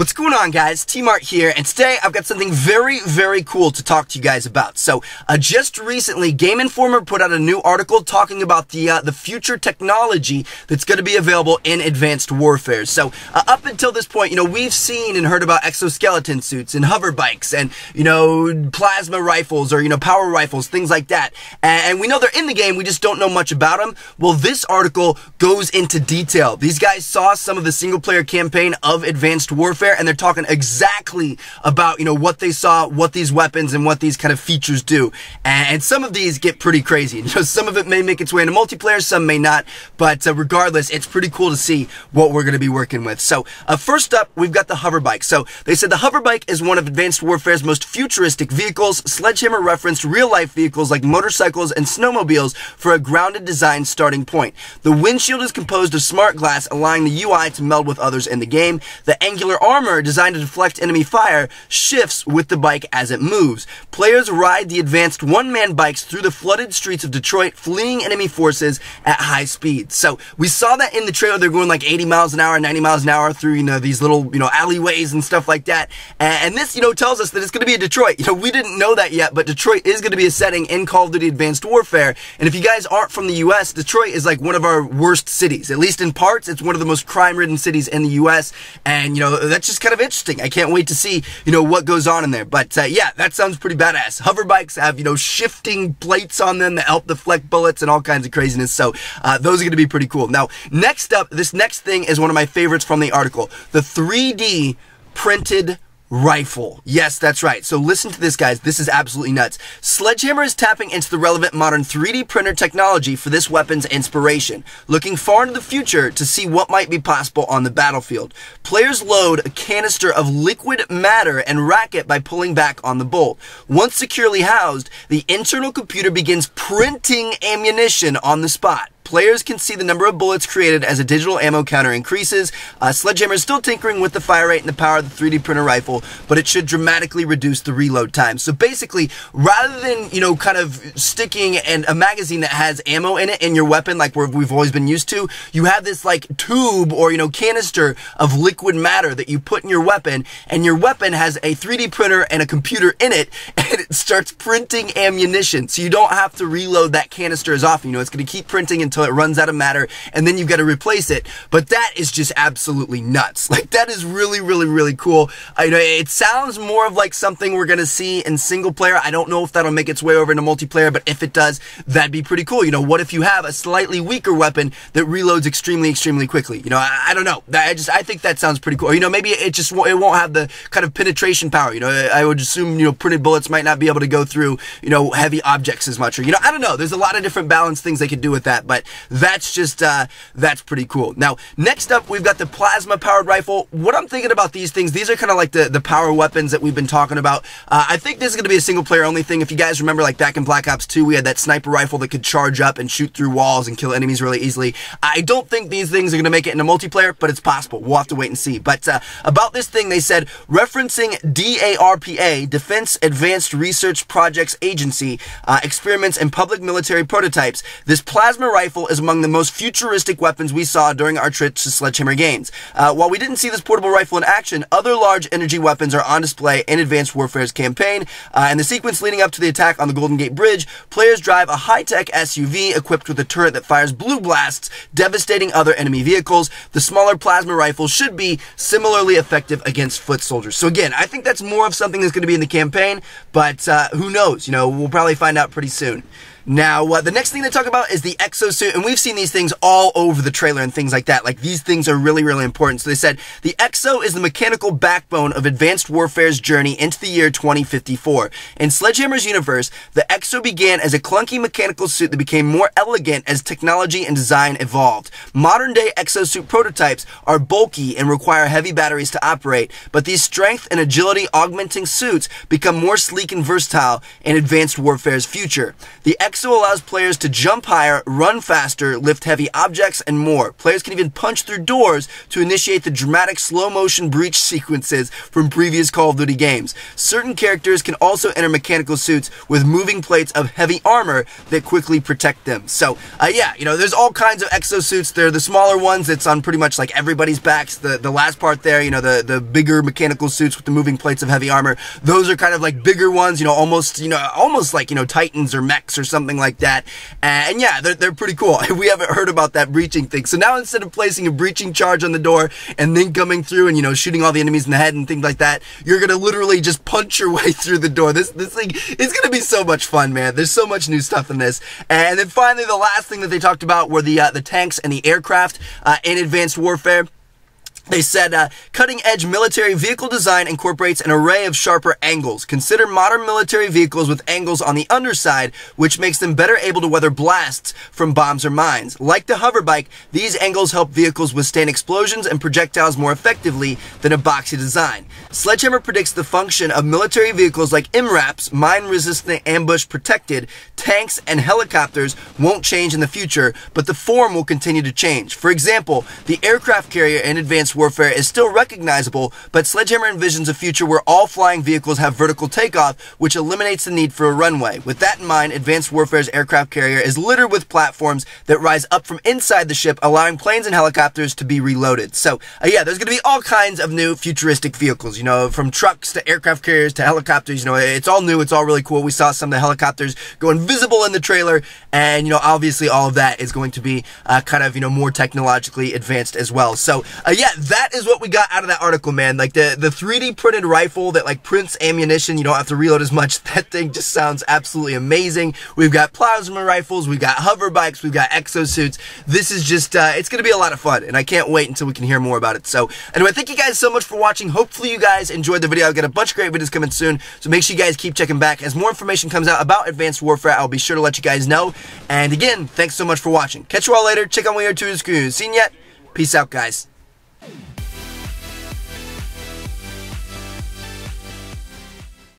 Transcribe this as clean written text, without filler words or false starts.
What's going on, guys? T-Mart here, and today I've got something very, very cool to talk to you guys about. So, just recently, Game Informer put out a new article talking about the future technology that's going to be available in Advanced Warfare. So, up until this point, we've seen and heard about exoskeleton suits and hover bikes and, plasma rifles or, power rifles, things like that. And we know they're in the game, we just don't know much about them. Well, this article goes into detail. These guys saw some of the single-player campaign of Advanced Warfare, and they're talking exactly about, what they saw, what these weapons and what these kind of features do. And some of these get pretty crazy. Some of it may make its way into multiplayer, some may not, but regardless, it's pretty cool to see what we're going to be working with. So, first up, we've got the hover bike. So, they said the hover bike is one of Advanced Warfare's most futuristic vehicles. Sledgehammer referenced real-life vehicles like motorcycles and snowmobiles for a grounded design starting point. The windshield is composed of smart glass, allowing the UI to meld with others in the game. The angular armor, designed to deflect enemy fire, shifts with the bike as it moves. Players ride the advanced one-man bikes through the flooded streets of Detroit, fleeing enemy forces at high speed. So, we saw that in the trailer. They're going like 80 miles an hour, 90 miles an hour through, these little, alleyways and stuff like that. And this, tells us that it's going to be in Detroit. We didn't know that yet, but Detroit is going to be a setting in Call of Duty Advanced Warfare. And if you guys aren't from the US, Detroit is like one of our worst cities. At least in parts, it's one of the most crime-ridden cities in the US. And, that's just kind of interesting. I can't wait to see, what goes on in there. But, yeah, that sounds pretty badass. Hover bikes have, shifting plates on them that help deflect bullets and all kinds of craziness. So, those are going to be pretty cool. Now, next up, this next thing is one of my favorites from the article. The 3D printed rifle. Yes, that's right. So listen to this, guys. This is absolutely nuts. Sledgehammer is tapping into the relevant modern 3D printer technology for this weapon's inspiration, looking far into the future to see what might be possible on the battlefield. Players load a canister of liquid matter and rack it by pulling back on the bolt. Once securely housed, the internal computer begins printing ammunition on the spot. Players can see the number of bullets created as a digital ammo counter increases. Sledgehammer is still tinkering with the fire rate and the power of the 3D printer rifle, but it should dramatically reduce the reload time. So basically, rather than, kind of sticking a magazine that has ammo in it in your weapon, like we've always been used to, you have this like tube or, canister of liquid matter that you put in your weapon, and your weapon has a 3D printer and a computer in it, and it starts printing ammunition. So you don't have to reload that canister as often. It's going to keep printing until it runs out of matter, and then you've got to replace it. But that is just absolutely nuts. Like, that is really, really, really cool. It sounds more of like something we're going to see in single player. I don't know if that'll make its way over into multiplayer, but if it does, that'd be pretty cool. What if you have a slightly weaker weapon that reloads extremely, extremely quickly? I don't know. I think that sounds pretty cool. Maybe it won't have the kind of penetration power. I would assume, printed bullets might not be able to go through, heavy objects as much, or, I don't know. There's a lot of different balanced things they could do with that, but that's just, that's pretty cool. Now, next up, we've got the plasma-powered rifle. What I'm thinking about these things, these are kind of like the power weapons that we've been talking about. I think this is going to be a single-player only thing. If you guys remember, like back in Black Ops 2, we had that sniper rifle that could charge up and shoot through walls and kill enemies really easily. I don't think these things are going to make it into multiplayer, but it's possible. We'll have to wait and see. But about this thing, they said, referencing DARPA, Defense Advanced Research Projects Agency, experiments and public military prototypes, this plasma rifle is among the most futuristic weapons we saw during our trip to Sledgehammer Games. While we didn't see this portable rifle in action, other large energy weapons are on display in Advanced Warfare's campaign. In the sequence leading up to the attack on the Golden Gate Bridge, players drive a high-tech SUV equipped with a turret that fires blue blasts, devastating other enemy vehicles. The smaller plasma rifle should be similarly effective against foot soldiers. So again, I think that's more of something that's going to be in the campaign, but who knows? We'll probably find out pretty soon. Now, the next thing they talk about is the Exosuit, and we've seen these things all over the trailer and things like that. Like, these things are really, really important. So they said, the Exo is the mechanical backbone of Advanced Warfare's journey into the year 2054. In Sledgehammer's universe, the Exo began as a clunky mechanical suit that became more elegant as technology and design evolved. Modern-day Exosuit prototypes are bulky and require heavy batteries to operate, but these strength and agility augmenting suits become more sleek and versatile in Advanced Warfare's future. The Exo allows players to jump higher, run faster, lift heavy objects, and more. Players can even punch through doors to initiate the dramatic slow-motion breach sequences from previous Call of Duty games. Certain characters can also enter mechanical suits with moving plates of heavy armor that quickly protect them. So, yeah, you know, there's all kinds of exosuits. They're the smaller ones that's on pretty much like everybody's backs. The last part there, you know, the bigger mechanical suits with the moving plates of heavy armor, those are kind of like bigger ones, you know, almost like, you know, Titans or mechs or something like that. And yeah, they're pretty cool. We haven't heard about that breaching thing. So now instead of placing a breaching charge on the door and then coming through and, you know, shooting all the enemies in the head and things like that, you're gonna literally just punch your way through the door. This thing is gonna be so much fun, man. There's so much new stuff in this. And then finally, the last thing that they talked about were the tanks and the aircraft in Advanced Warfare. They said, cutting-edge military vehicle design incorporates an array of sharper angles. Consider modern military vehicles with angles on the underside, which makes them better able to weather blasts from bombs or mines. Like the hoverbike, these angles help vehicles withstand explosions and projectiles more effectively than a boxy design. Sledgehammer predicts the function of military vehicles like MRAPs, mine-resistant ambush-protected, tanks, and helicopters won't change in the future, but the form will continue to change. For example, the aircraft carrier in Advanced Warfare is still recognizable, but Sledgehammer envisions a future where all flying vehicles have vertical takeoff, which eliminates the need for a runway. With that in mind, Advanced Warfare's aircraft carrier is littered with platforms that rise up from inside the ship, allowing planes and helicopters to be reloaded. So, yeah, there's going to be all kinds of new futuristic vehicles, you know, from trucks to aircraft carriers to helicopters. You know, it's all new, it's all really cool. We saw some of the helicopters go invisible in the trailer, and, you know, obviously all of that is going to be kind of, you know, more technologically advanced as well. So, yeah, that is what we got out of that article, man. Like the 3D printed rifle that like prints ammunition, you don't have to reload as much. That thing just sounds absolutely amazing. We've got plasma rifles, we've got hover bikes, we've got exosuits. This is just, it's going to be a lot of fun, and I can't wait until we can hear more about it. So anyway, thank you guys so much for watching. Hopefully you guys enjoyed the video. I've got a bunch of great videos coming soon, so make sure you guys keep checking back. As more information comes out about Advanced Warfare, I'll be sure to let you guys know. And again, thanks so much for watching. Catch you all later. Check out my other two screws. Seen yet? Peace out, guys.